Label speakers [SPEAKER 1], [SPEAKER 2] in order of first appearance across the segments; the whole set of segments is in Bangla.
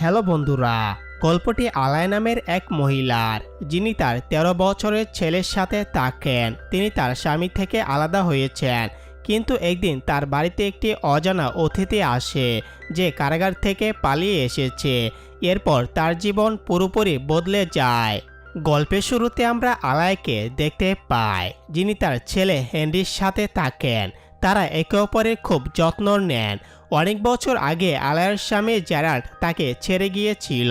[SPEAKER 1] হ্যালো বন্ধুরা, গল্পটি আলায়া নামের এক মহিলার, যিনি তার ১৩ বছরের ছেলের সাথে থাকেন। তিনি তার স্বামী থেকে আলাদা হয়েছেন, কিন্তু একদিন তার বাড়িতে একটি অজানা অতিথি আসে যে কারাগার থেকে পালিয়ে এসেছে। এরপর তার জীবন পুরোপুরি বদলে যায়। গল্পের শুরুতে আমরা আলায়াকে দেখতে পাই, যিনি তার ছেলে হেনরির সাথে থাকেন। তারা একে অপরের খুব যত্ন নেন। অনেক বছর আগে আলায়ার স্বামী জেরাল্ড তাকে ছেড়ে গিয়েছিল।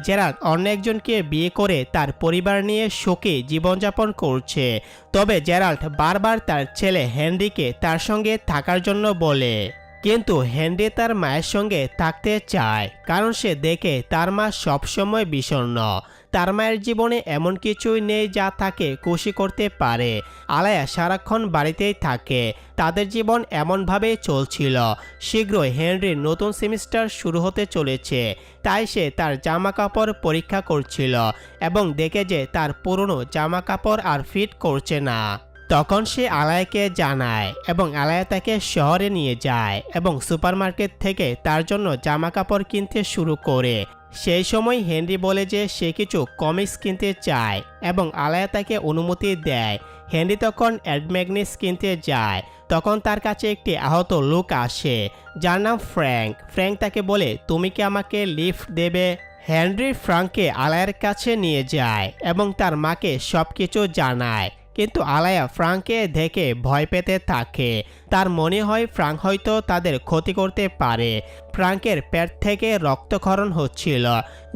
[SPEAKER 1] জেরাল্ড অন্য একজনকে বিয়ে করে তার পরিবার নিয়ে সুখী জীবনযাপন করছে। তবে জেরাল্ড বারবার তার ছেলে হেনরিকে তার সঙ্গে থাকার জন্য বলে, কিন্তু হেনরি তার মায়ের সঙ্গে থাকতে চায়, কারণ সে দেখে তার মা সবসময় বিষণ্ণ। তার মায়ের জীবনে এমন কিছুই নেই যা তাকে খুশি করতে পারে। আলায়া সারাক্ষণ বাড়িতেই থাকে। তাদের জীবন এমনভাবেই চলছিল। শীঘ্রই হেনরির নতুন সেমিস্টার শুরু হতে চলেছে, তাই সে তার জামা কাপড় পরীক্ষা করছিল এবং দেখে যে তার পুরনো জামা কাপড় আর ফিট করছে না। তখন সে আলায়াকে জানায় এবং আলায়া তাকে শহরে নিয়ে যায় এবং সুপারমার্কেট থেকে তার জন্য জামা কাপড় কিনতে শুরু করে। সেই সময় হেনরি বলে যে সে কিছু কমিক্স কিনতে চায় এবং আলায়া তাকে অনুমতি দেয়। হেনরি তখন অ্যাডম্যাগনিস কিনতে যায়। তখন তার কাছে একটি আহত লোক আসে, যার নাম ফ্র্যাঙ্ক। ফ্র্যাঙ্ক তাকে বলে, তুমি কি আমাকে লিফট দেবে? হেনরি ফ্র্যাঙ্ককে আলায়ার কাছে নিয়ে যায় এবং তার মাকে সবকিছু জানায়। কিন্তু আলায়া ফ্র্যাঙ্ককে দেখে ভয় পেতে থাকে। তার মনে হয় ফ্র্যাঙ্ক হয়তো তাদের ক্ষতি করতে পারে। ফ্র্যাঙ্কের পেট থেকে রক্তক্ষরণ হচ্ছিল,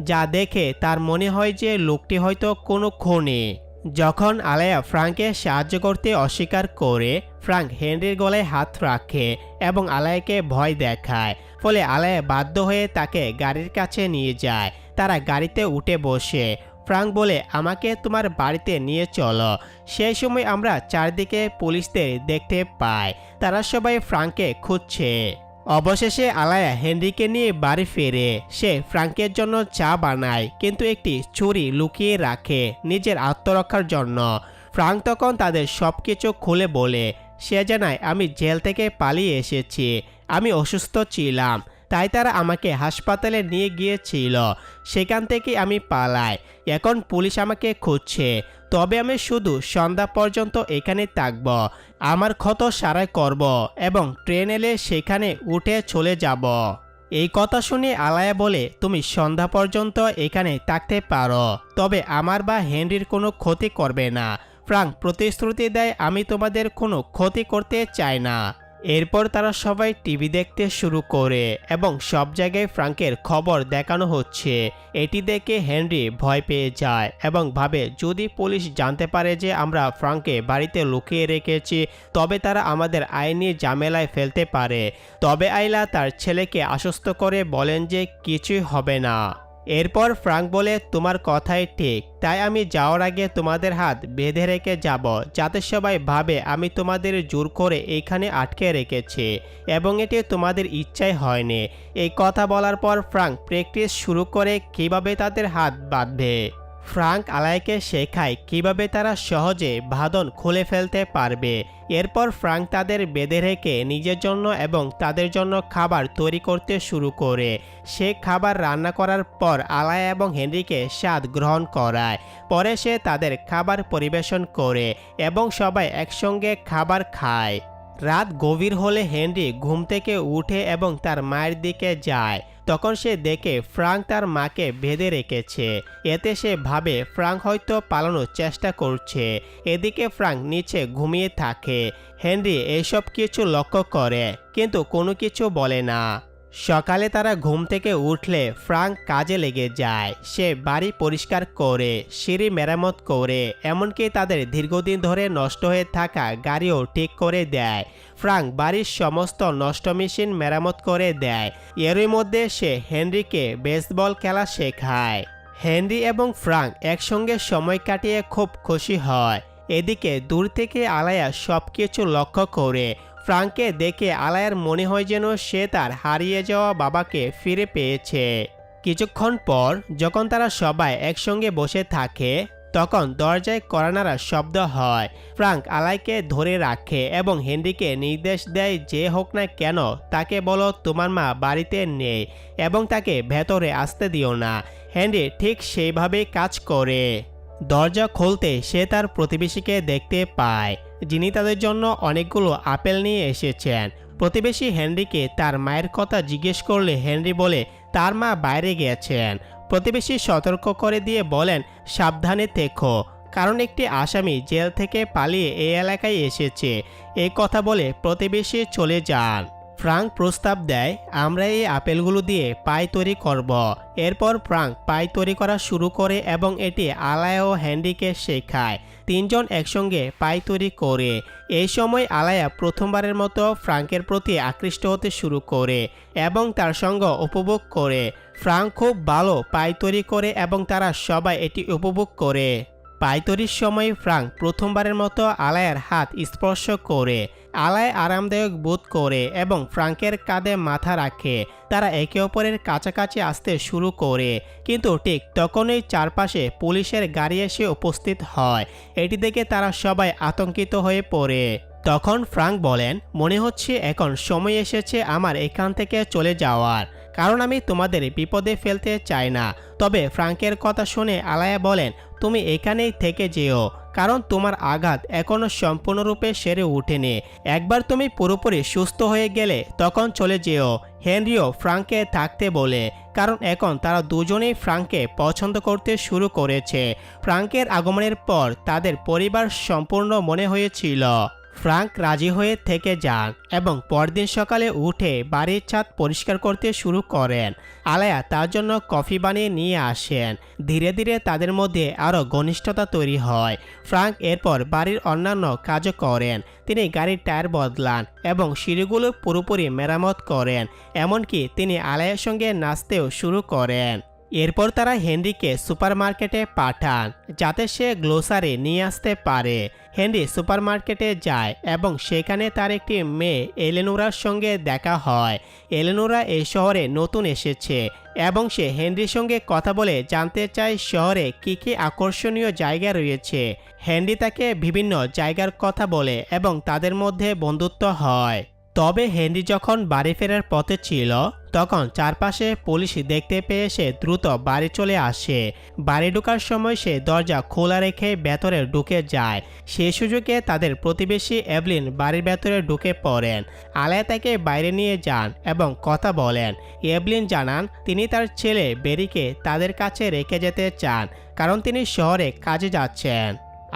[SPEAKER 1] যা দেখে তার মনে হয় যে লোকটি হয়তো কোনো খুনি। যখন আলায়া ফ্র্যাঙ্ককে সাহায্য করতে অস্বীকার করে, ফ্র্যাঙ্ক হেনরির গলায় হাত রাখে এবং আলায়াকে ভয় দেখায়। ফলে আলায়া বাধ্য হয়ে তাকে গাড়ির কাছে নিয়ে যায়। তারা গাড়িতে উঠে বসে। ফ্র্যাঙ্ক বলে, আমাকে তোমার বাড়িতে নিয়ে চলো। সেই সময় আমরা চারদিকে পুলিশদের দেখতে পাই। তারা সবাই ফ্র্যাঙ্ককে খুঁজছে। অবশেষে আলায়া হেনরিকে নিয়ে বাড়ি ফেরে। সে ফ্র্যাঙ্কের জন্য চা বানায়, কিন্তু একটি ছুরি লুকিয়ে রাখে নিজের আত্মরক্ষার জন্য। ফ্র্যাঙ্ক তখন তাদের সবকিছু খুলে বলে। সে জানায়, আমি জেল থেকে পালিয়ে এসেছি। আমি অসুস্থ ছিলাম, তাই তারা আমাকে হাসপাতালে নিয়ে গিয়েছিল। সেখান থেকে আমি পালাই। এখন পুলিশ আমাকে খুঁজছে। তবে আমি শুধু সন্ধ্যা পর্যন্ত এখানে থাকব। আমার ক্ষত সারাই করব এবং ট্রেন এলে সেখানে উঠে চলে যাব। এই কথা শুনে আলায়া বলে, তুমি সন্ধ্যা পর্যন্ত এখানে থাকতে পারো, তবে আমার বা হেনরির কোনো ক্ষতি করবে না। ফ্র্যাঙ্ক প্রতিশ্রুতি দেয়, আমি তোমাদের কোনো ক্ষতি করতে চাই না। এরপর তারা সবাই টিভি দেখতে শুরু করে এবং সব জায়গায় ফ্র্যাঙ্কের খবর দেখানো হচ্ছে। এটি দেখে হেনরি ভয় পেয়ে যায় এবং ভাবে, যদি পুলিশ জানতে পারে যে আমরা ফ্র্যাঙ্ককে বাড়িতে লুকিয়ে রেখেছি, তবে তারা আমাদের আইনি ঝামেলায় ফেলতে পারে। তবে আইলা তার ছেলেকে আশ্বস্ত করে বলেন যে কিছুই হবে না। এরপর ফ্র্যাঙ্ক বলে, তোমার কথাই ঠিক, তাই আমি যাওয়ার আগে তোমাদের হাত বেঁধে রেখে যাব, যাতে সবাই ভাবে আমি তোমাদের জোর করে এইখানে আটকে রেখেছি এবং এটি তোমাদের ইচ্ছাই হয়নি। এই কথা বলার পর ফ্র্যাঙ্ক প্র্যাকটিস শুরু করে কিভাবে তাদের হাত বাঁধবে। ফ্র্যাঙ্ক আলায়াকে শেখায় কিভাবে তারা সহজে বাঁধন খুলে ফেলতে পারবে। এরপর ফ্র্যাঙ্ক তাদের বেঁধে রেখে নিজের জন্য এবং তাদের জন্য খাবার তৈরি করতে শুরু করে। সে খাবার রান্না করার পর আলায়া এবং হেনরিকে স্বাদ গ্রহণ করায়। পরে সে তাদের খাবার পরিবেশন করে এবং সবাই একসঙ্গে খাবার খায়। রাত গভীর হলে হেনরি ঘুম থেকে উঠে এবং তার মায়ের দিকে যায়। তখন সে দেখে ফ্র্যাঙ্ক তার মাকে বেঁধে রেখেছে। এতে সে ভাবে ফ্র্যাঙ্ক হয়তো পালানোর চেষ্টা করছে। এদিকে ফ্র্যাঙ্ক নিচে ঘুমিয়ে থাকে। হেনরি এসব কিছু লক্ষ্য করে, কিন্তু কোনো কিছু বলে না। সকালে তারা ঘুম থেকে উঠলে ফ্র্যাঙ্ক কাজে লেগে যায়। সে বাড়ি পরিষ্কার করে, সিঁড়ি মেরামত করে, এমনকি তাদের দীর্ঘদিন ধরে নষ্ট হয়ে থাকা গাড়িও ঠিক করে দেয়। ফ্র্যাঙ্ক বাড়ির সমস্ত নষ্ট মেশিন মেরামত করে দেয়। এরই মধ্যে সে হেনরিকে বেসবল খেলা শেখায়। হেনরি এবং ফ্র্যাঙ্ক একসঙ্গে সময় কাটিয়ে খুব খুশি হয়। এদিকে দূর থেকে আলায়া সবকিছু লক্ষ্য করে। ফ্র্যাঙ্ককে দেখে আলায়ার মনে হয় যেন সে তার হারিয়ে যাওয়া বাবাকে ফিরে পেয়েছে। কিছুক্ষণ পর যখন তারা সবাই একসঙ্গে বসে থাকে, তখন দরজায় কড়া নাড়ার শব্দ হয়। ফ্রাঙ্ক আলাইকে ধরে রাখে এবং হেনরিকে নির্দেশ দেয় যে হোক না কেন তাকে বলো তোমার মা বাড়িতে নেই এবং তাকে ভেতরে আসতে দিও না। হেনরি ঠিক সেইভাবেই কাজ করে। দরজা খুলতে সে তার প্রতিবেশীকে দেখতে পায়, যিনি তাদের জন্য অনেকগুলো আপেল নিয়ে এসেছেন। প্রতিবেশী হেনরিকে তার মায়ের কথা জিজ্ঞেস করলে হেনরি বলে তার মা বাইরে গেছেন। প্রতিবেশী সতর্ক করে দিয়ে বলেন সাবধানে থেকো, কারণ একটি আসামি জেল থেকে পালিয়ে এই এলাকায় এসেছে। এই কথা বলে প্রতিবেশী চলে যান। ফ্রাঙ্ক প্রস্তাব দেয় আমরা এই আপেলগুলো দিয়ে পাই তৈরি করব। এরপর ফ্রাঙ্ক পাই তৈরি করা শুরু করে এবং এটি আলায়া ও হেনরিকে শেখায়। তিনজন একসঙ্গে পাই তৈরি করে। এই সময় আলায়া প্রথমবারের মতো ফ্রাঙ্কের প্রতি আকৃষ্ট হতে শুরু করে এবং তার সঙ্গ উপভোগ করে। ফ্রাঙ্ক খুব ভালো পাই তৈরি করে এবং তারা সবাই এটি উপভোগ করে। পাই তৈরির সময় ফ্রাঙ্ক প্রথমবারের মতো আলায়ার হাত স্পর্শ করে। আলায় আরামদায়ক বোধ করে এবং ফ্রাঙ্কের কাঁধে মাথা রাখে। তারা একে অপরের কাছাকাছি আসতে শুরু করে, কিন্তু ঠিক তখনই চারপাশে পুলিশের গাড়ি এসে উপস্থিত হয়। এটি দেখে তারা সবাই আতঙ্কিত হয়ে পড়ে। তখন ফ্রাঙ্ক বলেন মনে হচ্ছে এখন সময় এসেছে আমার এখান থেকে চলে যাওয়ার, কারণ আমি তোমাদের বিপদে ফেলতে চাই না। তবে ফ্রাঙ্কের কথা শুনে আলায়া বলেন তুমি এখানেই থেকে যেও, কারণ তোমার আঘাত এখনো সম্পূর্ণরূপে সেরে ওঠেনি। একবার তুমি পুরোপুরি সুস্থ হয়ে গেলে তখন চলে যেও। হেনরিও ফ্রাঙ্ককে থাকতে বলে, কারণ এখন তারা দুজনেই ফ্রাঙ্ককে পছন্দ করতে শুরু করেছে। ফ্রাঙ্কের আগমনের পর তাদের পরিবার সম্পূর্ণ মনে হয়েছিল। ফ্রাঙ্ক রাজি হয়ে থেকে যান এবং পরদিন সকালে উঠে বাড়ির ছাদ পরিষ্কার করতে শুরু করেন। আলায়া তার জন্য কফি বানিয়ে নিয়ে আসেন। ধীরে ধীরে তাদের মধ্যে আরও ঘনিষ্ঠতা তৈরি হয়। ফ্রাঙ্ক এরপর বাড়ির অন্যান্য কাজও করেন। তিনি গাড়ির টায়ার বদলান এবং সিঁড়িগুলো পুরোপুরি মেরামত করেন। এমনকি তিনি আলায়ার সঙ্গে নাচতেও শুরু করেন। এরপর তারা হেনরিকে সুপারমার্কেটে পাঠান যাতে সে গ্লোসারি নিয়ে আসতে পারে। হেনরি সুপারমার্কেটে যায় এবং সেখানে তার একটি মেয়ে এলেনোরার সঙ্গে দেখা হয়। এলেনোরা এই শহরে নতুন এসেছে এবং সে হেনরির সঙ্গে কথা বলে জানতে চায় শহরে কী কী আকর্ষণীয় জায়গা রয়েছে। হেনরি তাকে বিভিন্ন জায়গার কথা বলে এবং তাদের মধ্যে বন্ধুত্ব হয়। তবে হেনরি যখন বাড়ি ফেরার পথে ছিল তখন চারপাশে পুলিশ দেখতে পেয়ে সে দ্রুত বাড়ি চলে আসে। বাড়ি ঢোকার সময় সে দরজা খোলা রেখে ভেতরে ঢুকে যায়। সে সুযোগে তাদের প্রতিবেশী এভলিন বাড়ির ভেতরে ঢুকে পড়েন। আলায়া তাকে বাইরে নিয়ে যান এবং কথা বলেন। এভলিন জানান তিনি তার ছেলে বেরিকে তাদের কাছে রেখে যেতে চান, কারণ তিনি শহরে কাজে যাচ্ছেন।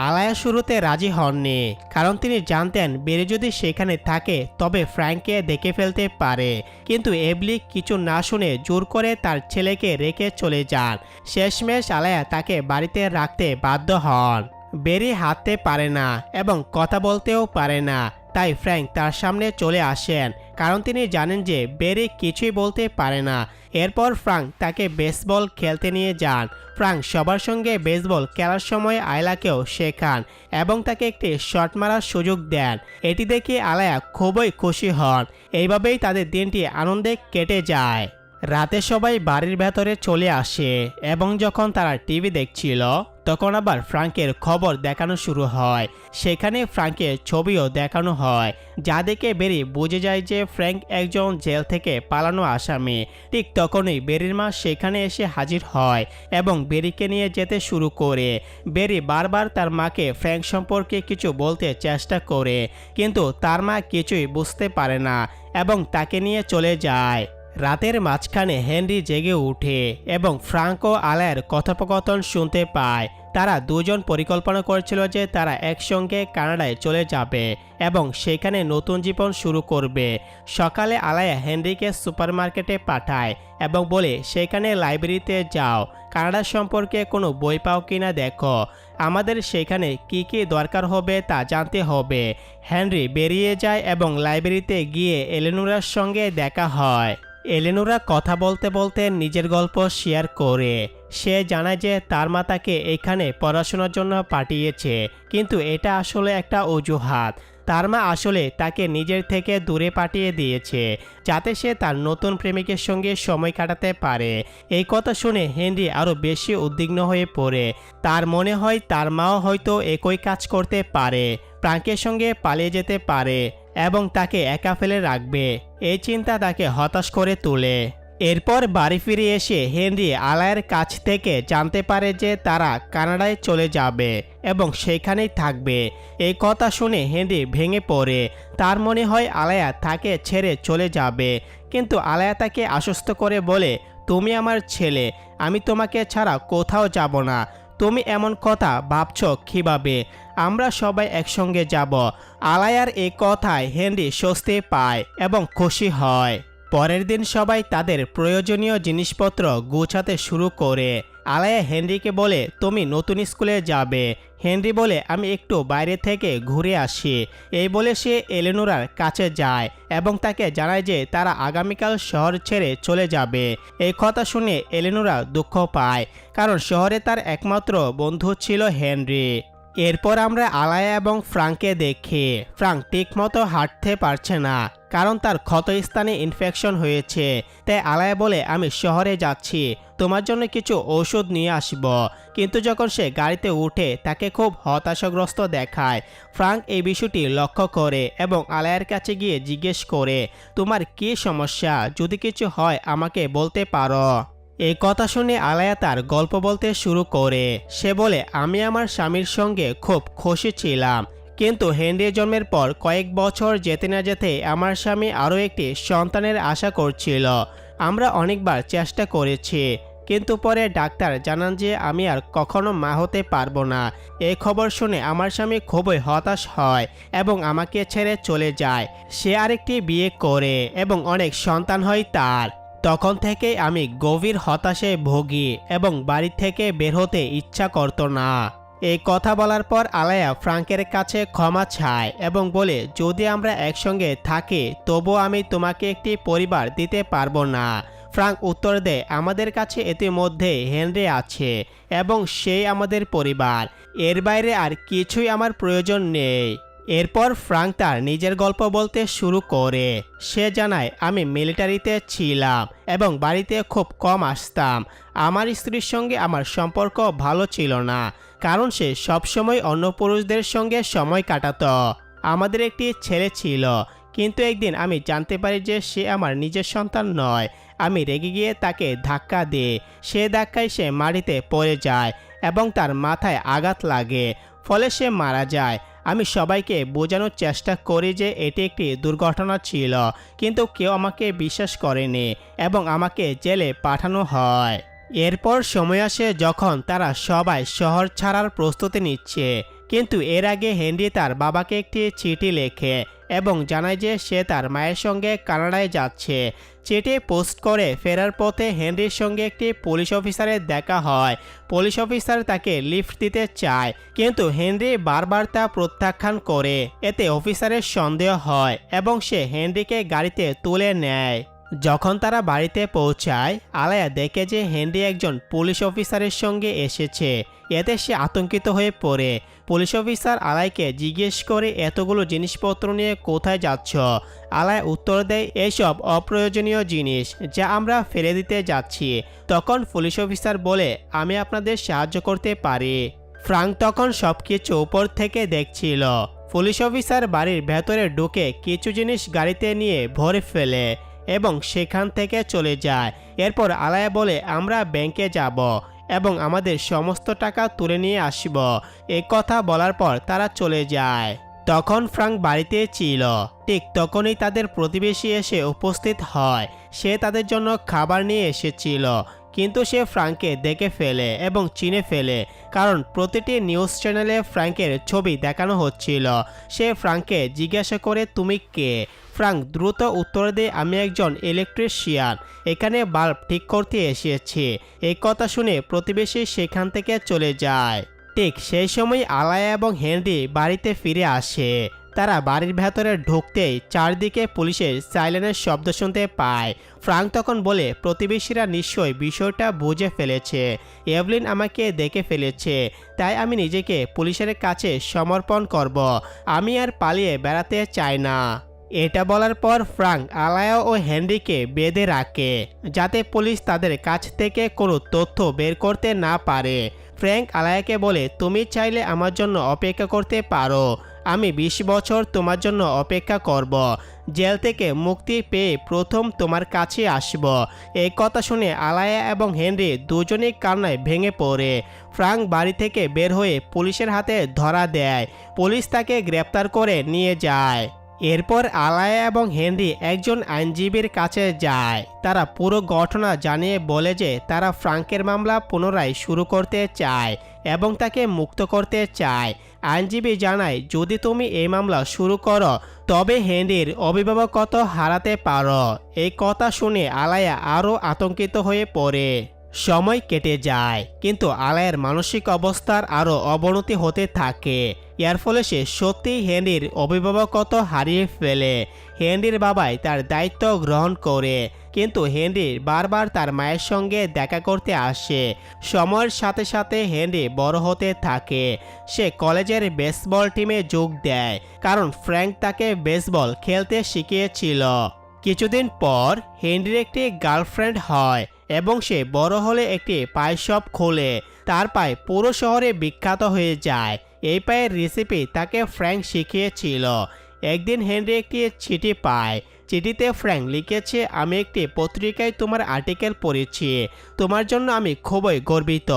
[SPEAKER 1] আলায়া শুরুতে রাজি হননি, কারণ তিনি জানতেন বেরি যদি সেখানে থাকে তবে ফ্র্যাঙ্ককে দেখে ফেলতে পারে। কিন্তু এভলি কিছু না শুনে জোর করে তার ছেলেকে রেখে চলে যান। শেষমেশ আলায়া তাকে বাড়িতে রাখতে বাধ্য হন। বেরি হাঁটতে পারে না এবং কথা বলতেও পারে না, তাই ফ্র্যাঙ্ক তার সামনে চলে আসেন, কারণ তিনি জানেন যে বেরি কিছুই বলতে পারে না। এরপর ফ্রাঙ্ক তাকে বেসবল খেলতে নিয়ে যান। ফ্রাঙ্ক সবার সঙ্গে বেসবল খেলার সময় আয়লাকেও শেখান এবং তাকে একটি শট মারার সুযোগ দেন। এটি দেখে আলায়া খুবই খুশি হন। এইভাবেই তাদের দিনটি আনন্দে কেটে যায়। রাতে সবাই বাড়ির ভেতরে চলে আসে এবং যখন তারা টিভি দেখছিল তখন আবার ফ্রাঙ্কের খবর দেখানো শুরু হয়। সেখানে ফ্রাঙ্কের ছবিও দেখানো হয়, যা দেখে বেরি বুঝে যায় যে ফ্র্যাঙ্ক একজন জেল থেকে পালানো আসামি। ঠিক তখনই বেরির মা সেখানে এসে হাজির হয় এবং বেরিকে নিয়ে যেতে শুরু করে। বেরি বারবার তার মাকে ফ্র্যাঙ্ক সম্পর্কে কিছু বলতে চেষ্টা করে, কিন্তু তার মা কিছুই বুঝতে পারে না এবং তাকে নিয়ে চলে যায়। রাতের মাঝখানে হেনরি জেগে উঠে এবং ফ্রাঙ্ক ও আলায়ার কথোপকথন শুনতে পায়। তারা দুজন পরিকল্পনা করেছিল যে তারা একসঙ্গে কানাডায় চলে যাবে এবং সেখানে নতুন জীবন শুরু করবে। সকালে আলায়া হেনরিকে সুপারমার্কেটে পাঠায় এবং বলে সেখানে লাইব্রেরিতে যাও, কানাডা সম্পর্কে কোনো বই পাও কিনা দেখো, আমাদের সেখানে কি কি দরকার হবে তা জানতে হবে। হেনরি বেরিয়ে যায় এবং লাইব্রেরিতে গিয়ে এলেনোরার সঙ্গে দেখা হয়। এলেনোরা কথা বলতে বলতে নিজের গল্প শেয়ার করে। সে জানায় যে তার মা তাকে এখানে পড়াশোনার জন্য পাঠিয়েছে, কিন্তু এটা আসলে একটা অজুহাত। তার মা আসলে তাকে নিজের থেকে দূরে পাঠিয়ে দিয়েছে যাতে সে তার নতুন প্রেমিকের সঙ্গে সময় কাটাতে পারে। এই কথা শুনে হেনরি আরও বেশি উদ্বিগ্ন হয়ে পড়ে। তার মনে হয় তার মাও হয়তো একই কাজ করতে পারে, ফ্রাঙ্কের সঙ্গে পালিয়ে যেতে পারে এবং তাকে একা ফেলে রাখবে। এই চিন্তা তাকে হতাশ করে তোলে। এরপর বাড়ি ফিরে এসে হেনরি আলায়ের কাছ থেকে জানতে পারে যে তারা কানাডায় চলে যাবে এবং সেখানেই থাকবে। এই কথা শুনে হেনরি ভেঙে পড়ে। তার মনে হয় আলায়া তাকে ছেড়ে চলে যাবে, কিন্তু আলায়া তাকে আশ্বস্ত করে বলে, তুমি আমার ছেলে, আমি তোমাকে ছাড়া কোথাও যাব না। তুমি এমন কথা ভাবছ কিভাবে? আমরা সবাই একসঙ্গে যাব। আলায়ার এই কথায় হেনরি স্বস্তি পায় এবং খুশি হয়। পরের দিন সবাই তাদের প্রয়োজনীয় জিনিসপত্র গোছাতে শুরু করে। আলায়া হেনরিকে বলে, তুমি নতুন স্কুলে যাবে। হেনরি বলে, আমি একটু বাইরে থেকে ঘুরে আসি। এই বলে সে এলেনোরার কাছে যায় এবং তাকে জানায় যে তারা আগামীকাল শহর ছেড়ে চলে যাবে। এই কথা শুনে এলেনোরা দুঃখ পায়, কারণ শহরে তার একমাত্র বন্ধু ছিল হেনরি। এরপর আমরা আলায়া এবং ফ্রাঙ্ককে দেখি। ফ্রাঙ্ক ঠিকমতো হাঁটতে পারছে না, কারণ তার ক্ষতস্থানে ইনফেকশন হয়েছে। তাই আলায়া বলে, আমি শহরে যাচ্ছি, তোমার জন্য কিছু ঔষধ নিয়ে আসব। কিন্তু যখন সে গাড়িতে উঠে তাকে খুব হতাশাগ্রস্ত দেখায়। ফ্রাঙ্ক এই বিষয়টি লক্ষ্য করে এবং আলায়ার কাছে গিয়ে জিজ্ঞেস করে, তোমার কী সমস্যা? যদি কিছু হয় আমাকে বলতে পারো। এই কথা শুনে আলায়া তার গল্প বলতে শুরু করে। সে বলে, আমি আমার স্বামীর সঙ্গে খুব খুশি ছিলাম, কিন্তু হেনরি জন্মের পর কয়েক বছর যেতে না যেতে আমার স্বামী আরও একটি সন্তানের আশা করছিল। আমরা অনেকবার চেষ্টা করেছি, কিন্তু পরে ডাক্তার জানান যে আমি আর কখনো মা হতে পারবো না। এই খবর শুনে আমার স্বামী খুবই হতাশ হয় এবং আমাকে ছেড়ে চলে যায়। সে আরেকটি বিয়ে করে এবং অনেক সন্তান হয় তার। তখন থেকেই আমি গভীর হতাশায় ভুগি এবং বাড়ি থেকে বের হতে ইচ্ছা করতো না। এই কথা বলার পর আলায়া ফ্রাঙ্কের কাছে ক্ষমা চায় এবং বলে, যদি আমরা একসঙ্গে থাকি তবুও আমি তোমাকে একটি পরিবার দিতে পারবো না। ফ্রাঙ্ক উত্তর দেয়, আমাদের কাছে ইতিমধ্যে হেনরি আছে এবং সেই আমাদের পরিবার। এর বাইরে আর কিছুই আমার প্রয়োজন নেই। এরপর ফ্রাঙ্ক তার নিজের গল্প বলতে শুরু করে। সে জানায়, আমি মিলিটারিতে ছিলাম এবং বাড়িতে খুব কম আসতাম। আমার স্ত্রীর সঙ্গে আমার সম্পর্ক ভালো ছিল না, কারণ সে সবসময় অন্য পুরুষদের সঙ্গে সময় কাটাতো। আমাদের একটি ছেলে ছিল, কিন্তু একদিন আমি জানতে পারি যে সে আমার নিজের সন্তান নয়। আমি রেগে গিয়ে তাকে ধাক্কা দিই। সে ধাক্কায় সে মাটিতে পড়ে যায় এবং তার মাথায় আঘাত লাগে, ফলে সে মারা যায়। আমি সবাইকে বোঝানোর চেষ্টা করি যে এটি একটি দুর্ঘটনা ছিল, কিন্তু কেউ আমাকে বিশ্বাস করেনি এবং আমাকে জেলে পাঠানো হয়। এরপর সময় আসে যখন তারা সবাই শহর ছাড়ার প্রস্তুতি নিচ্ছে, কিন্তু এর আগে হেনরি তার বাবাকে একটি চিঠি লেখে এবং জানায় যে সে তার মায়ের সঙ্গে কানাডায় যাচ্ছে। চিঠি পোস্ট করে ফেরার পথে হেনরির সঙ্গে একটি পুলিশ অফিসারের দেখা হয়। পুলিশ অফিসার তাকে লিফট দিতে চায়, কিন্তু হেনরি বারবার তা প্রত্যাখ্যান করে। এতে অফিসারের সন্দেহ হয় এবং সে হেনরিকে গাড়িতে তুলে নেয়। যখন তারা বাড়িতে পৌঁছায়, আলায়া দেখে যে হেনরি একজন পুলিশ অফিসারের সঙ্গে এসেছে। এতে সে আতঙ্কিত হয়ে পড়ে। পুলিশ অফিসার আলাইকে জিজ্ঞেস করে, এতগুলো জিনিসপত্র নিয়ে কোথায় যাচ্ছ? আলায় উত্তর দেয়, এসব অপ্রয়োজনীয় জিনিস যা আমরা ফেলে দিতে যাচ্ছি। তখন পুলিশ অফিসার বলে, আমি আপনাদের সাহায্য করতে পারি। ফ্রাঙ্ক তখন সবকিছু উপর থেকে দেখছিল। পুলিশ অফিসার বাড়ির ভেতরে ঢুকে কিছু জিনিস গাড়িতে নিয়ে ভরে ফেলে এবং সেখান থেকে চলে যায়। এরপর আলায়া বলে, আমরা ব্যাংকে যাব এবং আমাদের সমস্ত টাকা তুলে নিয়ে আসব। এই কথা বলার পর তারা চলে যায়। তখন ফ্রাঙ্ক বাড়িতে ছিল। ঠিক তখনই তাদের প্রতিবেশী এসে উপস্থিত হয়। সে তাদের জন্য খাবার নিয়ে এসেছিল, কিন্তু সে ফ্রাঙ্ককে দেখে ফেলে এবং চিনে ফেলে, কারণ প্রতিটি নিউজ চ্যানেলে ফ্রাঙ্কের ছবি দেখানো হচ্ছিল। সে ফ্রাঙ্ককে জিজ্ঞাসা করে, তুমি কে? ফ্রাঙ্ক দ্রুত উত্তর দেয়, আমি একজন ইলেকট্রিশিয়ান, এখানে বাল্ব ঠিক করতে এসেছি। এই কথা শুনে প্রতিবেশী সেখান থেকে চলে যায়। ঠিক সেই সময় আলায়া এবং হেনরি বাড়িতে ফিরে আসে। তারা বাড়ির ভেতরে ঢুকতেই চারদিকে পুলিশের সাইরেনের শব্দ শুনতে পায়। ফ্রাঙ্ক তখন বলে, প্রতিবেশীরা নিশ্চয়ই বিষয়টা বুঝে ফেলেছে। এভলিন আমাকে দেখে ফেলেছে, তাই আমি নিজেকে পুলিশের কাছে সমর্পণ করব। আমি আর পালিয়ে বেড়াতে চাই না। এটা বলার পর ফ্রাঙ্ক আলায়া ও হেনরিকে বেঁধে রাখে, যাতে পুলিশ তাদের কাছ থেকে কোনো তথ্য বের করতে না পারে। ফ্র্যাঙ্ক আলায়াকে বলে, তুমি চাইলে আমার জন্য অপেক্ষা করতে পারো। আমি 20 বছর তোমার জন্য অপেক্ষা করব। জেল থেকে মুক্তি পেয়ে প্রথম তোমার কাছে আসব। এই কথা শুনে আলায়া এবং হেনরি দুজনেই কান্নায় ভেঙে পড়ে। ফ্রাঙ্ক বাড়ি থেকে বের হয়ে পুলিশের হাতে ধরা দেয়। পুলিশ তাকে গ্রেপ্তার করে নিয়ে যায়। এরপর আলায়া এবং হেনরি একজন আইনজীবীর কাছে যায়। তারা পুরো ঘটনা জানিয়ে বলে যে তারা ফ্রাঙ্কের মামলা পুনরায় শুরু করতে চায় এবং তাকে মুক্ত করতে চায়। আইনজীবী জানায়, যদি তুমি এই মামলা শুরু করো তবে হেনরির অভিভাবকত্ব হারাতে পারো। এই কথা শুনে আলায়া আরও আতঙ্কিত হয়ে পড়ে। সময় কেটে যায়, কিন্তু আলায়ের মানসিক অবস্থার আরও অবনতি হতে থাকে। এর ফলে সে সত্যিই হেনরির অভিভাবকত্ব হারিয়ে ফেলে। হেনরির বাবাই তার দায়িত্ব গ্রহণ করে, কিন্তু হেনরি বারবার তার মায়ের সঙ্গে দেখা করতে আসে। সময়ের সাথে সাথে হেনরি বড় হতে থাকে। সে কলেজের বেসবল টিমে যোগ দেয়, কারণ ফ্র্যাঙ্ক তাকে বেসবল খেলতে শিখিয়েছিল। কিছুদিন পর হেনরির একটি গার্লফ্রেন্ড হয় এবং সে বড় হলে একটি পায়ের শপ খোলে। তার পায়ে পুরো শহরে বিখ্যাত হয়ে যায়। এই পায়ের রেসিপি তাকে ফ্র্যাঙ্ক শিখিয়েছিল। একদিন হেনরি একটি চিঠি পায়। চিঠিতে ফ্র্যাঙ্ক লিখেছে, আমি একটি পত্রিকায় তোমার আর্টিকেল পড়েছি। তোমার জন্য আমি খুবই গর্বিত।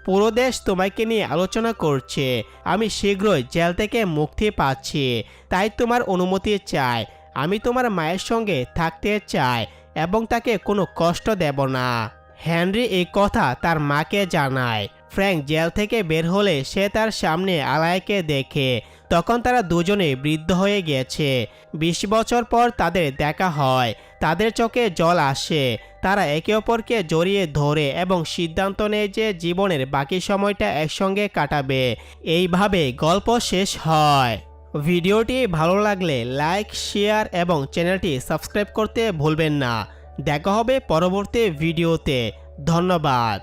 [SPEAKER 1] পুরো দেশ তোমাকে নিয়ে আলোচনা করছে। আমি শীঘ্রই জেল থেকে মুক্তি পাচ্ছি, তাই তোমার অনুমতি চাই। আমি তোমার মায়ের সঙ্গে থাকতে চাই এবং তাকে কোনো কষ্ট দেব না। হেনরি এই কথা তার মাকে জানায়। ফ্র্যাঙ্ক জেল থেকে বের হলে সে তার সামনে আলায়াকে দেখে। তখন তারা দুজনে বৃদ্ধ হয়ে গেছে। 20 বছর পর তাদের দেখা হয়। তাদের চোখে জল আসে। তারা একে অপরকে জড়িয়ে ধরে এবং সিদ্ধান্ত নেয় যে জীবনের বাকি সময়টা একসঙ্গে কাটাবে। এইভাবে গল্প শেষ হয়। ভিডিওটি ভালো লাগলে লাইক, শেয়ার এবং চ্যানেলটি সাবস্ক্রাইব করতে ভুলবেন না। দেখা হবে পরবর্তী ভিডিওতে। ধন্যবাদ।